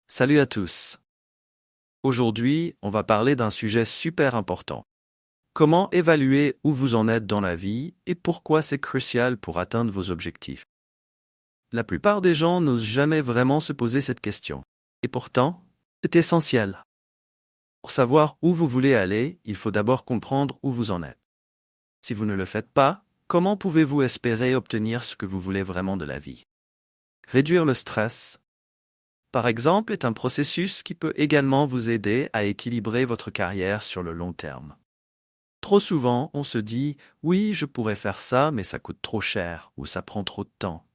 Salut à tous. Aujourd'hui, on va parler d'un sujet super important. Comment évaluer où vous en êtes dans la vie et pourquoi c'est crucial pour atteindre vos objectifs. La plupart des gens n'osent jamais vraiment se poser cette question. Et pourtant, c'est essentiel. Pour savoir où vous voulez aller, il faut d'abord comprendre où vous en êtes. Si vous ne le faites pas, comment pouvez-vous espérer obtenir ce que vous voulez vraiment de la vie? Réduire le stress, par exemple, est un processus qui peut également vous aider à équilibrer votre carrière sur le long terme. Trop souvent, on se dit « Oui, je pourrais faire ça, mais ça coûte trop cher ou ça prend trop de temps. »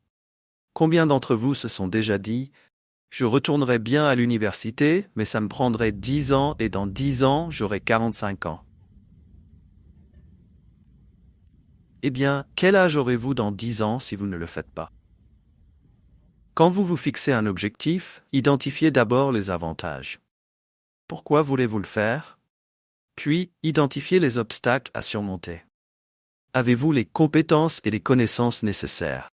Combien d'entre vous se sont déjà dit « Je retournerai bien à l'université, mais ça me prendrait 10 ans et dans 10 ans, j'aurai 45 ans. » Eh bien, quel âge aurez-vous dans 10 ans si vous ne le faites pas? Quand vous vous fixez un objectif, identifiez d'abord les avantages. Pourquoi voulez-vous le faire? Puis, identifiez les obstacles à surmonter. Avez-vous les compétences et les connaissances nécessaires?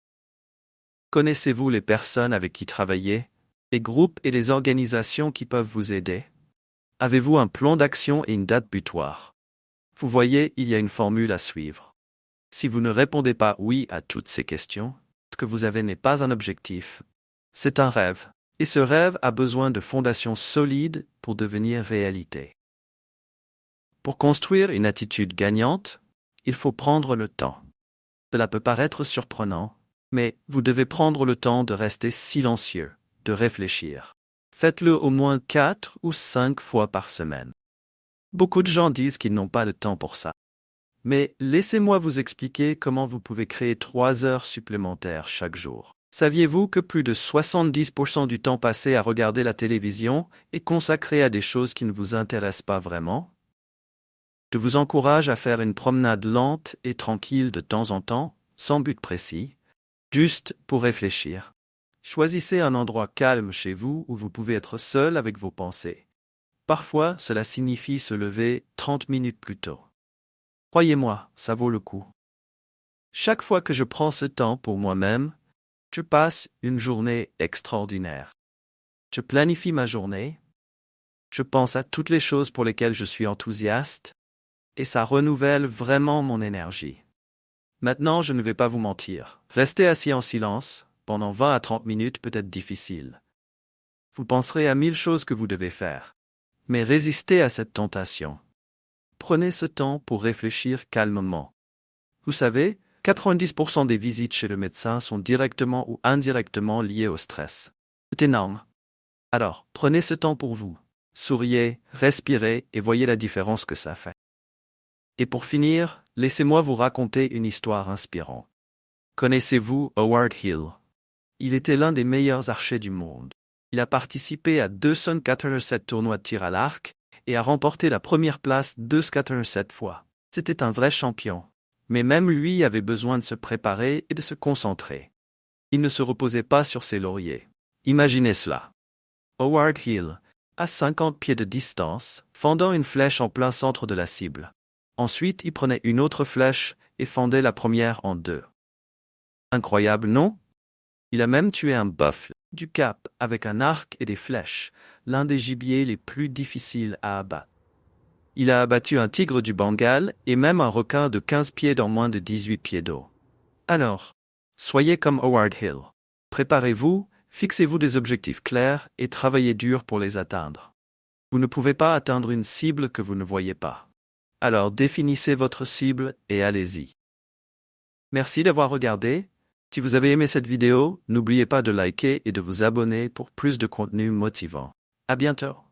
Connaissez-vous les personnes avec qui travailler, les groupes et les organisations qui peuvent vous aider? Avez-vous un plan d'action et une date butoir? Vous voyez, il y a une formule à suivre. Si vous ne répondez pas oui à toutes ces questions, ce que vous avez n'est pas un objectif. C'est un rêve. Et ce rêve a besoin de fondations solides pour devenir réalité. Pour construire une attitude gagnante, il faut prendre le temps. Cela peut paraître surprenant, mais vous devez prendre le temps de rester silencieux, de réfléchir. Faites-le au moins 4 ou 5 fois par semaine. Beaucoup de gens disent qu'ils n'ont pas de temps pour ça. Mais laissez-moi vous expliquer comment vous pouvez créer 3 heures supplémentaires chaque jour. Saviez-vous que plus de 70% du temps passé à regarder la télévision est consacré à des choses qui ne vous intéressent pas vraiment? Je vous encourage à faire une promenade lente et tranquille de temps en temps, sans but précis, juste pour réfléchir. Choisissez un endroit calme chez vous où vous pouvez être seul avec vos pensées. Parfois, cela signifie se lever 30 minutes plus tôt. Croyez-moi, ça vaut le coup. Chaque fois que je prends ce temps pour moi-même, je passe une journée extraordinaire. Je planifie ma journée, je pense à toutes les choses pour lesquelles je suis enthousiaste, et ça renouvelle vraiment mon énergie. Maintenant, je ne vais pas vous mentir. Rester assis en silence, pendant 20 à 30 minutes peut être difficile. Vous penserez à 1000 choses que vous devez faire. Mais résistez à cette tentation. Prenez ce temps pour réfléchir calmement. Vous savez, 90% des visites chez le médecin sont directement ou indirectement liées au stress. C'est énorme. Alors, prenez ce temps pour vous. Souriez, respirez et voyez la différence que ça fait. Et pour finir, laissez-moi vous raconter une histoire inspirante. Connaissez-vous Howard Hill? Il était l'un des meilleurs archers du monde. Il a participé à 287 tournois de tir à l'arc et a remporté la première place 287 fois. C'était un vrai champion. Mais même lui avait besoin de se préparer et de se concentrer. Il ne se reposait pas sur ses lauriers. Imaginez cela. Howard Hill, à 50 pieds de distance, fendant une flèche en plein centre de la cible. Ensuite, il prenait une autre flèche et fendait la première en deux. Incroyable, non? Il a même tué un buffle du Cap avec un arc et des flèches, l'un des gibiers les plus difficiles à abattre. Il a abattu un tigre du Bengale et même un requin de 15 pieds dans moins de 18 pieds d'eau. Alors, soyez comme Howard Hill. Préparez-vous, fixez-vous des objectifs clairs et travaillez dur pour les atteindre. Vous ne pouvez pas atteindre une cible que vous ne voyez pas. Alors définissez votre cible et allez-y. Merci d'avoir regardé. Si vous avez aimé cette vidéo, n'oubliez pas de liker et de vous abonner pour plus de contenu motivant. À bientôt.